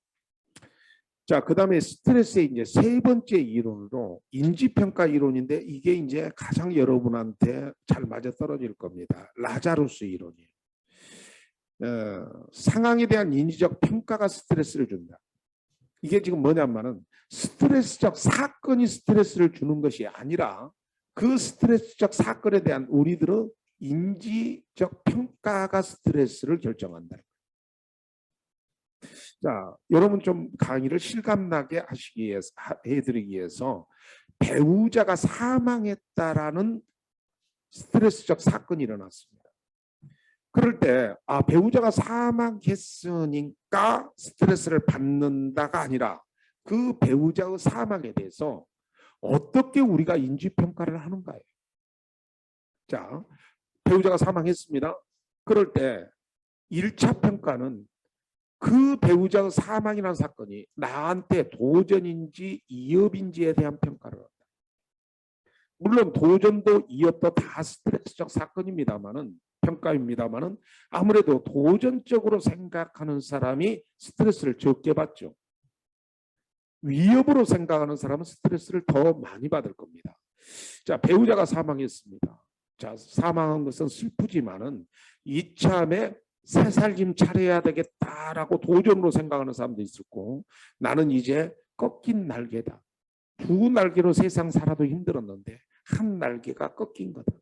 자, 그 다음에 스트레스의 이제 세 번째 이론으로 인지평가 이론인데, 이게 이제 가장 여러분한테 잘 맞아떨어질 겁니다. 라자루스 이론이에요. 상황에 대한 인지적 평가가 스트레스를 준다. 이게 지금 뭐냐면은 스트레스적 사건이 스트레스를 주는 것이 아니라 그 스트레스적 사건에 대한 우리들의 인지적 평가가 스트레스를 결정한다. 자, 여러분 좀 강의를 실감나게 하시기 위해서, 해드리기 위해서 배우자가 사망했다라는 스트레스적 사건이 일어났습니다. 그럴 때 배우자가 사망했으니까 스트레스를 받는다가 아니라 그 배우자의 사망에 대해서 어떻게 우리가 인지평가를 하는가요? 자, 배우자가 사망했습니다. 그럴 때 1차 평가는 그 배우자의 사망이라는 사건이 나한테 도전인지 이업인지에 대한 평가를 한다. 물론 도전도 이업도 다 스트레스적 사건입니다만은, 평가입니다만은, 아무래도 도전적으로 생각하는 사람이 스트레스를 적게 받죠. 위협으로 생각하는 사람은 스트레스를 더 많이 받을 겁니다. 자, 배우자가 사망했습니다. 자, 사망한 것은 슬프지만은 이참에 새 살림 차려야 되겠다라고 도전으로 생각하는 사람도 있었고, 나는 이제 꺾인 날개다. 두 날개로 세상 살아도 힘들었는데 한 날개가 꺾인 거다.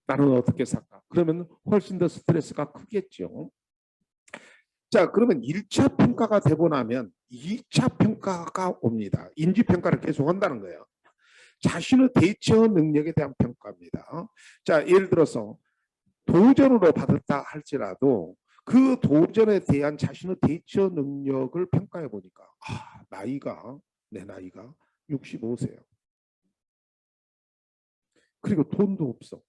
나는 어떻게 살까? 그러면 훨씬 더 스트레스가 크겠죠. 자, 그러면 1차 평가가 되고 나면 2차 평가가 옵니다. 인지평가를 계속 한다는 거예요. 자신의 대처 능력에 대한 평가입니다. 자, 예를 들어서 도전으로 받았다 할지라도 그 도전에 대한 자신의 대처 능력을 평가해 보니까 내 나이가 65세예요. 그리고 돈도 없어.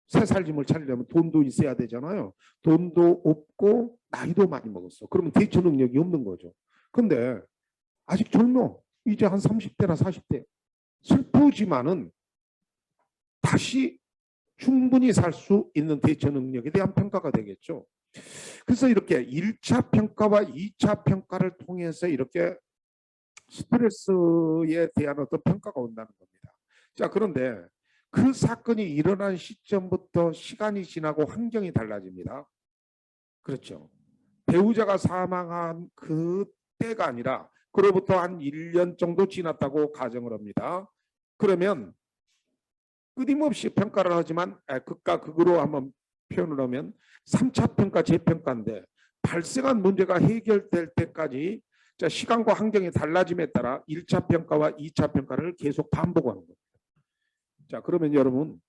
새 살림을 차리려면 돈도 있어야 되잖아요. 돈도 없고 나이도 많이 먹었어. 그러면 대처 능력이 없는 거죠. 근데 아직 젊어. 이제 한 30대나 40대. 슬프지만은 다시 충분히 살 수 있는 대처 능력에 대한 평가가 되겠죠. 그래서 이렇게 1차 평가와 2차 평가를 통해서 이렇게 스트레스에 대한 어떤 평가가 온다는 겁니다. 자, 그런데 그 사건이 일어난 시점부터 시간이 지나고 환경이 달라집니다. 그렇죠. 배우자가 사망한 그때가 아니라 그로부터 한 1년 정도 지났다고 가정을 합니다. 그러면 끊임없이 평가를 하지만 극과 극으로 한번 표현을 하면 3차 평가, 재평가인데 발생한 문제가 해결될 때까지 시간과 환경이 달라짐에 따라 1차 평가와 2차 평가를 계속 반복하는 겁니다. 자, 그러면 여러분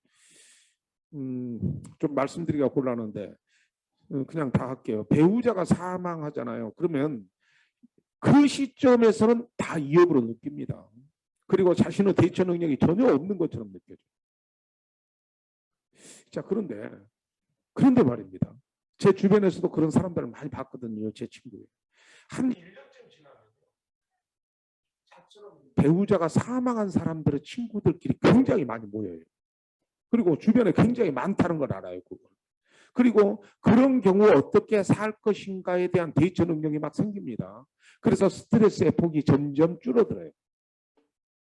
좀 말씀드리기가 곤란한데 그냥 다 할게요. 배우자가 사망하잖아요. 그러면 그 시점에서는 다 위협으로 느낍니다. 그리고 자신의 대처 능력이 전혀 없는 것처럼 느껴져요. 자, 그런데 말입니다. 제 주변에서도 그런 사람들을 많이 봤거든요. 제 친구예요. 한 1년쯤 지나면 배우자가 사망한 사람들의 친구들끼리 굉장히 많이 모여요. 그리고 주변에 굉장히 많다는 걸 알아요. 그걸. 그리고 그런 경우 어떻게 살 것인가에 대한 대처 능력이 막 생깁니다. 그래서 스트레스의 폭이 점점 줄어들어요.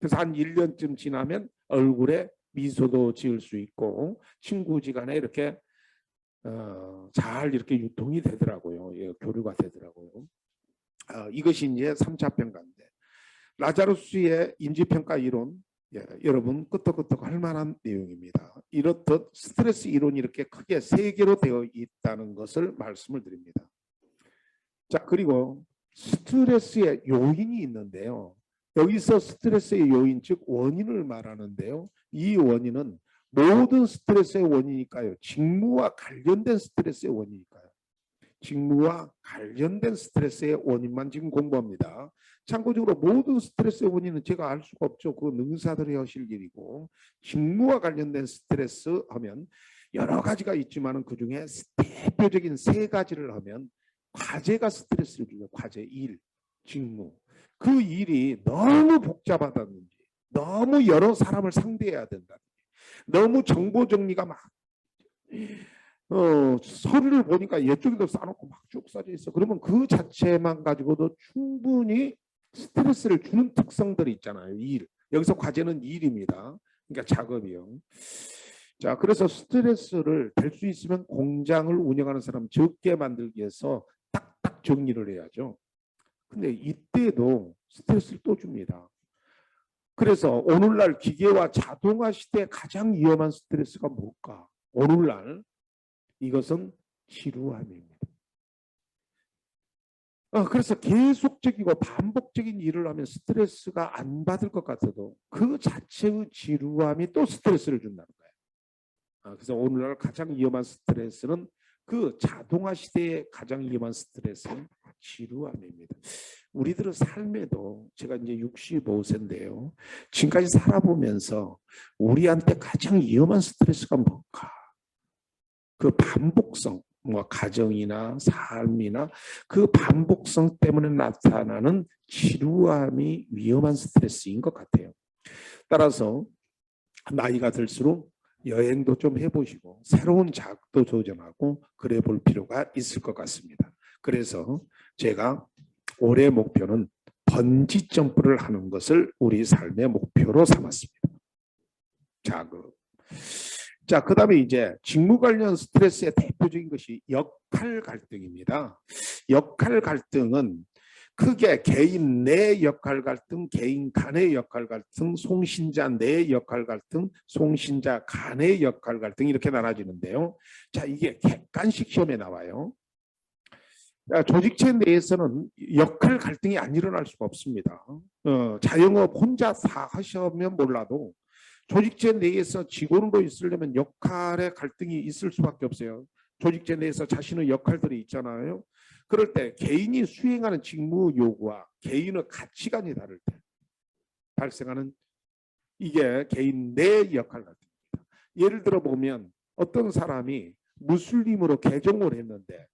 그래서 한 1년쯤 지나면 얼굴에 미소도 지을 수 있고 친구지간에 이렇게 잘 이렇게 유통이 되더라고요. 예, 교류가 되더라고요. 이것이 이제 3차 평가인데 라자루스의 인지평가 이론, 예, 여러분 끄떡끄떡 할 만한 내용입니다. 이렇듯 스트레스 이론이 이렇게 크게 3개로 되어 있다는 것을 말씀을 드립니다. 자, 그리고 스트레스의 요인이 있는데요. 여기서 스트레스의 요인, 즉 원인을 말하는데요. 이 원인은 모든 스트레스의 원인일까요? 직무와 관련된 스트레스의 원인일까요? 직무와 관련된 스트레스의 원인만 지금 공부합니다. 참고적으로 모든 스트레스의 원인은 제가 알 수가 없죠. 그건 의사들이 하실 일이고, 직무와 관련된 스트레스 하면 여러 가지가 있지만 그중에 대표적인 3가지를 하면 과제가 스트레스를 주죠. 과제, 일, 직무. 그 일이 너무 복잡하다든지 너무 여러 사람을 상대해야 된다든지 너무 정보 정리가 막 서류를 보니까 이쪽에도 싸놓고 막 쭉 써져 있어. 그러면 그 자체만 가지고도 충분히 스트레스를 주는 특성들이 있잖아요. 일. 여기서 과제는 일입니다. 그러니까 작업이요. 자, 그래서 스트레스를 될 수 있으면 공장을 운영하는 사람 적게 만들기 위해서 딱딱 정리를 해야죠. 근데 이때도 스트레스를 또 줍니다. 그래서 오늘날 기계와 자동화 시대에 가장 위험한 스트레스가 뭘까? 오늘날 이것은 지루함입니다. 그래서 계속적이고 반복적인 일을 하면 스트레스가 안 받을 것 같아도 그 자체의 지루함이 또 스트레스를 준다는 거예요. 그래서 오늘날 가장 위험한 스트레스는 그 자동화 시대의 가장 위험한 스트레스는 지루함입니다. 우리들의 삶에도 제가 이제 65세인데요. 지금까지 살아보면서 우리한테 가장 위험한 스트레스가 뭘까? 그 반복성, 뭐 가정이나 삶이나 그 반복성 때문에 나타나는 지루함이 위험한 스트레스인 것 같아요. 따라서 나이가 들수록 여행도 좀 해보시고 새로운 자극도 도전하고 그래 볼 필요가 있을 것 같습니다. 그래서 제가 올해 목표는 번지 점프를 하는 것을 우리 삶의 목표로 삼았습니다. 자, 그 다음에 이제 직무 관련 스트레스의 대표적인 것이 역할 갈등입니다. 역할 갈등은 크게 개인 내 역할 갈등, 개인 간의 역할 갈등, 송신자 내 역할 갈등, 송신자 간의 역할 갈등 이렇게 나눠지는데요. 자, 이게 객관식 시험에 나와요. 조직체 내에서는 역할 갈등이 안 일어날 수가 없습니다. 자영업 혼자 다 하시면 몰라도 조직체 내에서 직원으로 있으려면 역할의 갈등이 있을 수밖에 없어요. 조직체 내에서 자신의 역할들이 있잖아요. 그럴 때 개인이 수행하는 직무 요구와 개인의 가치관이 다를 때 발생하는 이게 개인 내 역할 갈등입니다. 예를 들어 보면 어떤 사람이 무슬림으로 개종을 했는데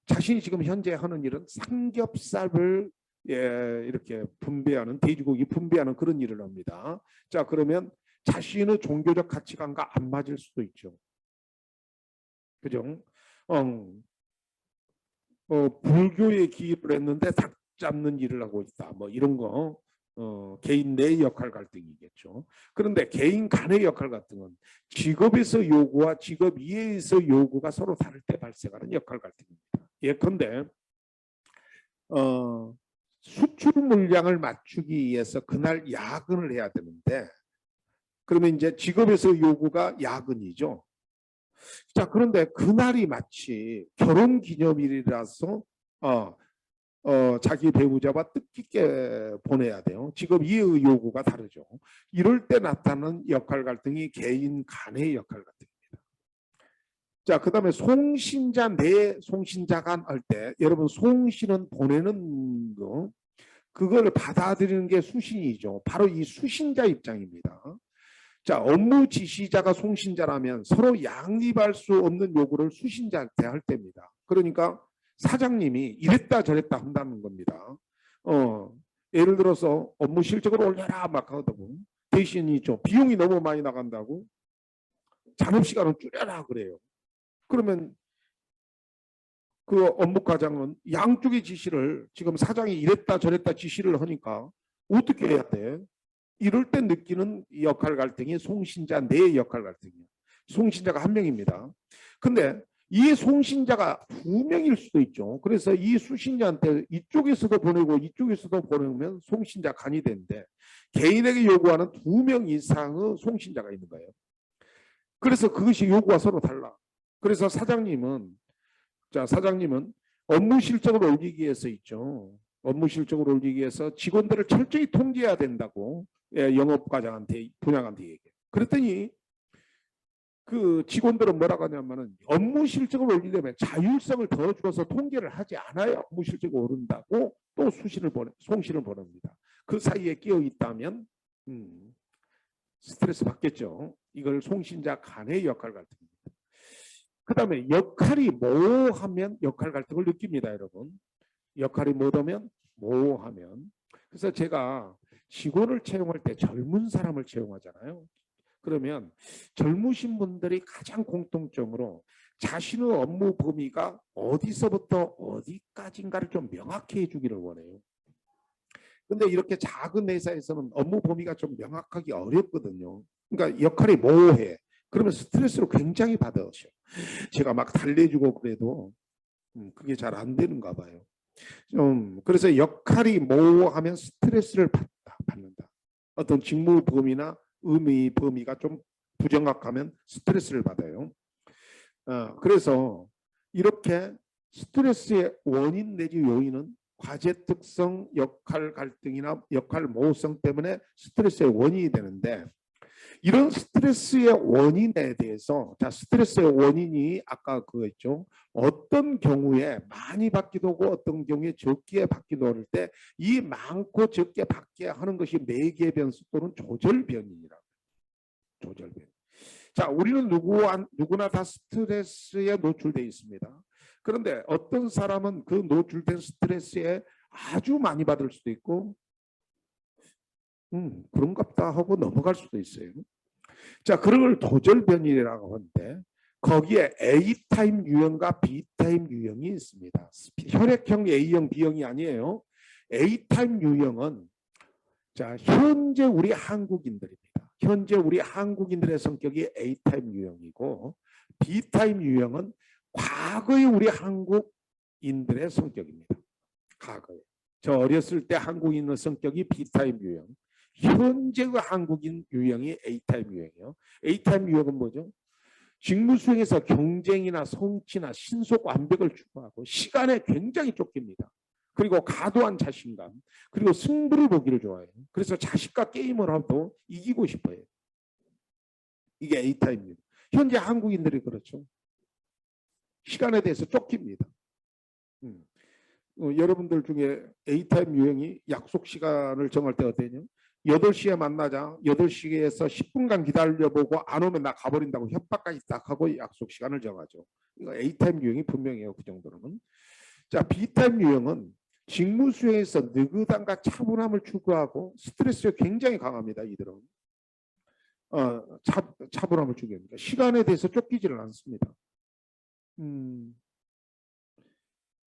자신이 지금 현재 하는 일은 삼겹살을 이렇게 분배하는 돼지고기 분배하는 그런 일을 합니다. 자, 그러면 자신의 종교적 가치관과 안 맞을 수도 있죠. 그죠? 불교의 기일을 했는데 닭 잡는 일을 하고 있다. 뭐 이런 거 개인 내 역할 갈등이겠죠. 그런데 개인 간의 역할 갈등은 직업에서 요구와 직업 이외에서 요구가 서로 다를 때 발생하는 역할 갈등입니다. 예컨대 수출 물량을 맞추기 위해서 그날 야근을 해야 되는데 그러면 이제 직업에서 요구가 야근이죠. 자, 그런데 그날이 마치 결혼기념일이라서 자기 배우자와 뜻깊게 보내야 돼요. 직업 이해의 요구가 다르죠. 이럴 때 나타나는 역할 갈등이 개인 간의 역할 갈등입니다. 자, 그 다음에 송신자 내 송신자 간 할 때 여러분 송신은 보내는 거 그걸 받아들이는 게 수신이죠. 바로 이 수신자 입장입니다. 자, 업무 지시자가 송신자라면 서로 양립할 수 없는 요구를 수신자한테 할 때입니다. 그러니까 사장님이 이랬다 저랬다 한다는 겁니다. 예를 들어서 업무 실적을 올려라 막 하다고 대신이 좀 비용이 너무 많이 나간다고 잔업 시간을 줄여라 그래요. 그러면 그 업무 과장은 양쪽의 지시를 지금 사장이 이랬다 저랬다 지시를 하니까 어떻게 해야 돼? 이럴 때 느끼는 역할 갈등이 송신자 내 역할 갈등이에요. 송신자가 한 명입니다. 근데 이 송신자가 두 명일 수도 있죠. 그래서 이 수신자한테 이쪽에서도 보내고 이쪽에서도 보내면 송신자 간이 되는데 개인에게 요구하는 두 명 이상의 송신자가 있는 거예요. 그래서 그것이 요구가 서로 달라. 그래서 사장님은 업무 실적을 올리기 위해서 있죠. 업무 실적을 올리기 위해서 직원들을 철저히 통제해야 된다고 영업과장한테 분양한테 얘기해. 그랬더니 그 직원들은 뭐라고 하냐면은 업무 실적을 올리려면 자율성을 더 줘서 통제를 하지 않아야 업무 실적이 오른다고 또 송신을 보냅니다. 그 사이에 끼어 있다면 스트레스 받겠죠. 이걸 송신자 간의 역할 갈등입니다. 그 다음에 역할이 모호하면 역할 갈등을 느낍니다, 여러분. 역할이 뭐라면 모호하면. 그래서 제가 직원을 채용할 때 젊은 사람을 채용하잖아요. 그러면 젊으신 분들이 가장 공통점으로 자신의 업무 범위가 어디서부터 어디까지인가를 좀 명확히 해주기를 원해요. 근데 이렇게 작은 회사에서는 업무 범위가 좀 명확하기 어렵거든요. 그러니까 역할이 모호해. 그러면 스트레스를 굉장히 받으셔. 제가 막 달래주고 그래도 그게 잘 안 되는가 봐요. 그래서 역할이 모호하면 스트레스를 받는다. 어떤 직무 범위나 의미 범위가 좀 부정확하면 스트레스를 받아요. 그래서 이렇게 스트레스의 원인 내지 요인은 과제 특성, 역할 갈등이나 역할 모호성 때문에 스트레스의 원인이 되는데 이런 스트레스의 원인에 대해서 스트레스의 원인이 아까 그거였죠. 어떤 경우에 많이 받기도 하고 어떤 경우에 적게 받기도 할 때 이 많고 적게 받게 하는 것이 매개 변수 또는 조절 변이라고. 조절 변이. 자, 우리는 누구나 다 스트레스에 노출되어 있습니다. 그런데 어떤 사람은 그 노출된 스트레스에 아주 많이 받을 수도 있고 그런갑다 하고 넘어갈 수도 있어요. 자, 그런 걸 조절 변이라고 하는데 거기에 A타입 유형과 B타입 유형이 있습니다. 혈액형 A형, B형이 아니에요. A타입 유형은 자, 현재 우리 한국인들입니다. 현재 우리 한국인들의 성격이 A타입 유형이고 B타입 유형은 과거의 우리 한국인들의 성격입니다. 과거에. 저 어렸을 때 한국인의 성격이 B타입 유형. 현재의 한국인 유형이 A타입 유형이에요. A타입 유형은 뭐죠? 직무 수행에서 경쟁이나 성취나 신속 완벽을 추구하고 시간에 굉장히 쫓깁니다. 그리고 과도한 자신감, 그리고 승부를 보기를 좋아해요. 그래서 자식과 게임을 하도 이기고 싶어요. 이게 A타입입니다. 현재 한국인들이 그렇죠. 시간에 대해서 쫓깁니다. 여러분들 중에 A타입 유형이 약속 시간을 정할 때 어때요? 8시에 만나자. 8시에서 10분간 기다려보고 안 오면 나 가버린다고 협박까지 딱 하고 약속 시간을 정하죠. 이거 A타입 유형이 분명해요. 그 정도는. 자, B타입 유형은 직무 수행에서 느긋함과 차분함을 추구하고 스트레스가 굉장히 강합니다. 이들은. 차분함을 추구합니다. 시간에 대해서 쫓기지를 않습니다.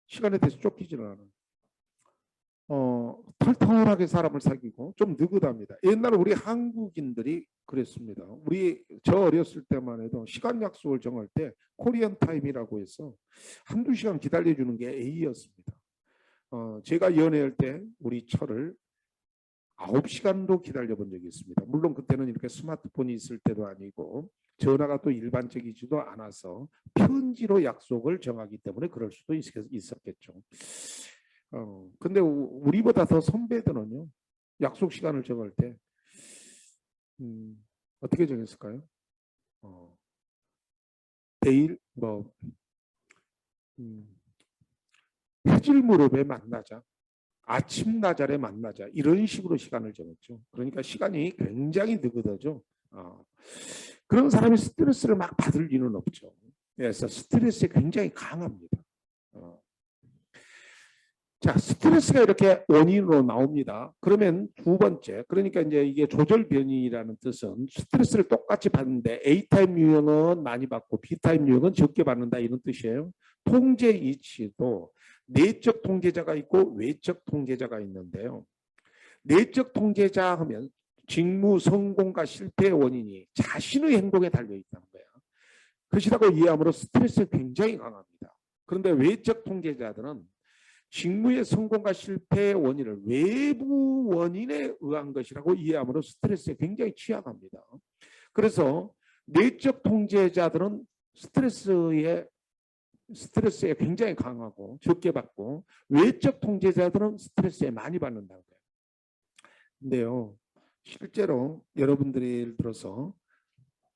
시간에 대해서 쫓기지는 않아요. 털털하게 사람을 사귀고 좀 느긋합니다. 옛날에 우리 한국인들이 그랬습니다. 저 어렸을 때만 해도 시간 약속을 정할 때 코리안 타임이라고 해서 한두 시간 기다려주는 게 A였습니다. 제가 연애할 때 우리 철을 9시간도 기다려본 적이 있습니다. 물론 그때는 이렇게 스마트폰이 있을 때도 아니고 전화가 또 일반적이지도 않아서 편지로 약속을 정하기 때문에 그럴 수도 있었겠죠. 근데 우리보다 더 선배들은요, 약속 시간을 정할 때 어떻게 정했을까요? 내일 해질 무렵에 만나자, 아침 나절에 만나자, 이런 식으로 시간을 정했죠. 그러니까 시간이 굉장히 느긋하죠. 그런 사람이 스트레스를 막 받을 일은 없죠. 그래서 스트레스에 굉장히 강합니다. 자, 스트레스가 이렇게 원인으로 나옵니다. 그러면 두 번째, 그러니까 이제 이게 조절 변이라는 뜻은 스트레스를 똑같이 받는데 A타입 유형은 많이 받고 B타입 유형은 적게 받는다 이런 뜻이에요. 통제 이치도 내적 통제자가 있고 외적 통제자가 있는데요. 내적 통제자 하면 직무 성공과 실패의 원인이 자신의 행동에 달려 있다는 거예요. 그것이라고 이해함으로 스트레스가 굉장히 강합니다. 그런데 외적 통제자들은 직무의 성공과 실패의 원인을 외부 원인에 의한 것이라고 이해함으로 스트레스에 굉장히 취약합니다. 그래서 내적 통제자들은 스트레스에 굉장히 강하고 적게 받고 외적 통제자들은 스트레스에 많이 받는다는 거예요. 근데요, 실제로 여러분들이 예를 들어서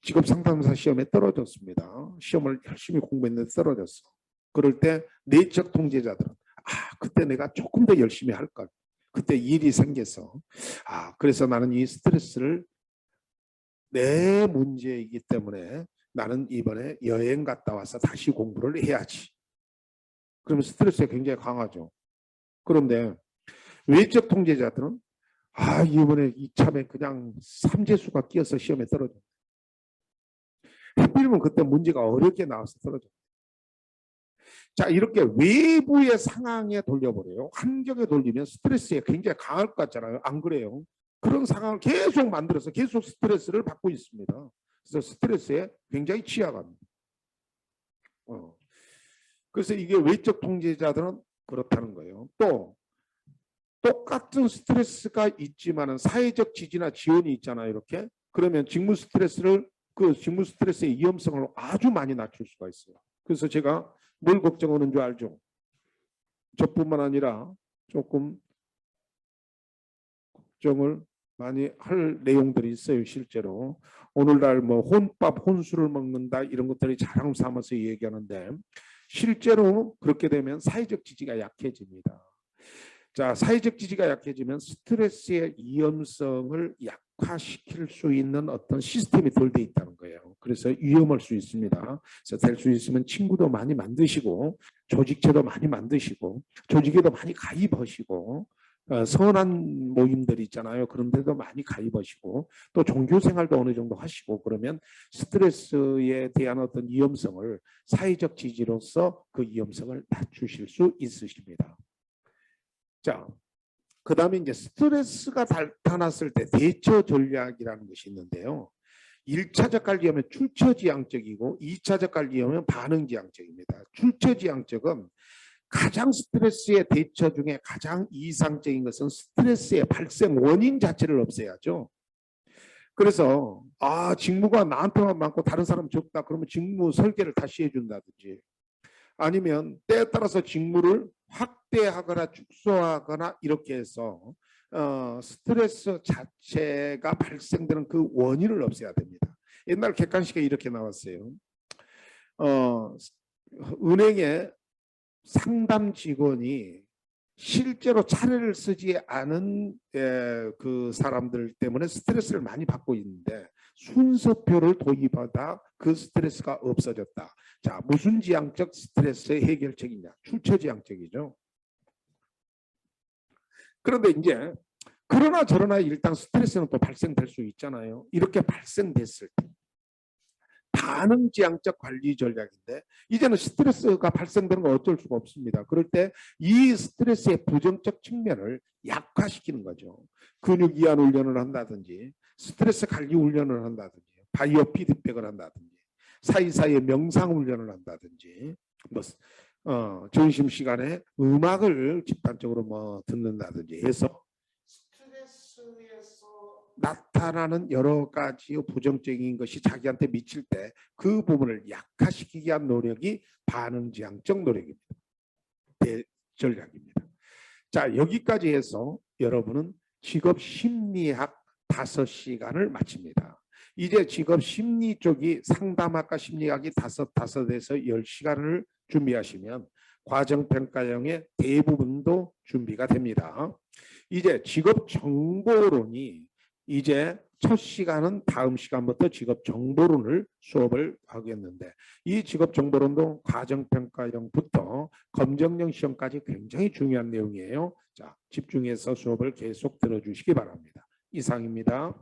직업 상담사 시험에 떨어졌습니다. 시험을 열심히 공부했는데 떨어졌어. 그럴 때 내적 통제자들은 그때 내가 조금 더 열심히 할 걸. 그때 일이 생겨서 그래서 나는 이 스트레스를 내 문제이기 때문에 나는 이번에 여행 갔다 와서 다시 공부를 해야지. 그러면 스트레스가 굉장히 강하죠. 그런데 외적 통제자들은 이번에 이참에 그냥 삼재수가 끼어서 시험에 떨어져. 하필이면 그때 문제가 어렵게 나와서 떨어져. 자, 이렇게 외부의 상황에 돌려버려요. 환경에 돌리면 스트레스에 굉장히 강할 것 같잖아요. 안 그래요? 그런 상황을 계속 만들어서 계속 스트레스를 받고 있습니다. 그래서 스트레스에 굉장히 취약합니다. 그래서 이게 외적 통제자들은 그렇다는 거예요. 또 똑같은 스트레스가 있지만은 사회적 지지나 지원이 있잖아요. 이렇게 그러면 직무 스트레스의 위험성을 아주 많이 낮출 수가 있어요. 그래서 제가 뭘 걱정하는 줄 알죠? 저뿐만 아니라 조금 걱정을 많이 할 내용들이 있어요. 실제로 오늘날 뭐 혼밥, 혼술을 먹는다 이런 것들이 자랑 삼아서 얘기하는데 실제로 그렇게 되면 사회적 지지가 약해집니다. 자, 사회적 지지가 약해지면 스트레스의 위험성을 약화시킬 수 있는 어떤 시스템이 덜 돼 있다는 거예요. 그래서 위험할 수 있습니다. 그래서 될 수 있으면 친구도 많이 만드시고 조직체도 많이 만드시고 조직에도 많이 가입하시고 선한 모임들 있잖아요. 그런 데도 많이 가입하시고 또 종교 생활도 어느 정도 하시고 그러면 스트레스에 대한 어떤 위험성을 사회적 지지로서 그 위험성을 낮추실 수 있으십니다. 자, 그 다음에 이제 스트레스가 나타났을 때 대처 전략이라는 것이 있는데요. 1차적 관리하면 출처지향적이고 2차적 관리하면 반응지향적입니다. 출처지향적은 가장 스트레스의 대처 중에 가장 이상적인 것은 스트레스의 발생 원인 자체를 없애야죠. 그래서 직무가 나한테만 많고 다른 사람 적다 그러면 직무 설계를 다시 해준다든지 아니면 때에 따라서 직무를 확대하거나 축소하거나 이렇게 해서 스트레스 자체가 발생되는 그 원인을 없애야 됩니다. 옛날 객관식에 이렇게 나왔어요. 은행에 상담 직원이 실제로 차례를 쓰지 않은 그 사람들 때문에 스트레스를 많이 받고 있는데 순서표를 도입하다 그 스트레스가 없어졌다. 자, 무슨 지향적 스트레스의 해결책이냐? 출처지향적이죠. 그런데 이제 그러나 저러나 일단 스트레스는 또 발생될 수 있잖아요. 이렇게 발생됐을 때 반응지향적 관리 전략인데 이제는 스트레스가 발생되는 건 어쩔 수가 없습니다. 그럴 때 이 스트레스의 부정적 측면을 약화시키는 거죠. 근육 이완 훈련을 한다든지 스트레스 관리 훈련을 한다든지 바이오 피드백을 한다든지 사이사이에 명상 훈련을 한다든지 점심시간에 음악을 집단적으로 뭐 듣는다든지 해서 스트레스에서 나타나는 여러 가지 부정적인 것이 자기한테 미칠 때 그 부분을 약화시키기 위한 노력이 반응지향적 노력입니다. 전략입니다. 자, 여기까지 해서 여러분은 직업심리학 5시간을 마칩니다. 이제 직업심리 쪽이 상담학과 심리학이 5에서 10시간을 준비하시면 과정평가형의 대부분도 준비가 됩니다. 이제 직업정보론이 이제 첫 시간은 다음 시간부터 직업정보론을 수업을 하겠는데 이 직업정보론도 과정평가형부터 검정형 시험까지 굉장히 중요한 내용이에요. 자, 집중해서 수업을 계속 들어주시기 바랍니다. 이상입니다.